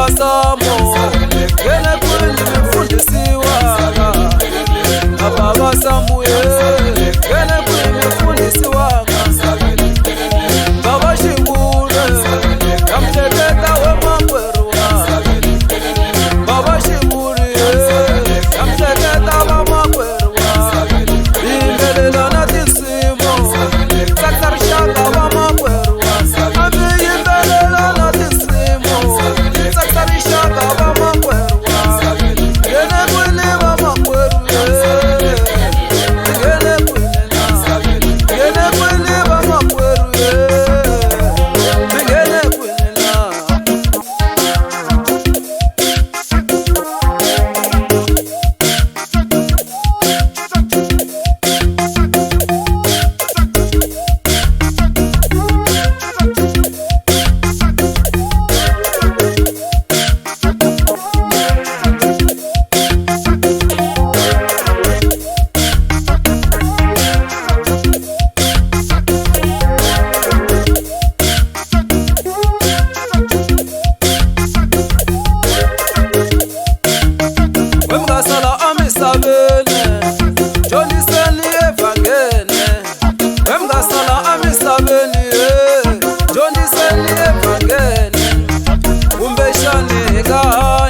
Baba Samu ngene kwini mfundisiwa Baba Samu ngene kwini mfundisiwa Baba Shingule kamteteta we makwerwa Baba Shingule kamteteta wa makwerwa Imbelela na tisimo sakarishaka wa makwerwa Ami imbelela na tisimo sakarishaka wa makwerwa Ngene kwini wa makwerwa Wemgasala amisabene Jondiseni evangene Wemgasala amisabene Jondiseni evangene Umbeshane gani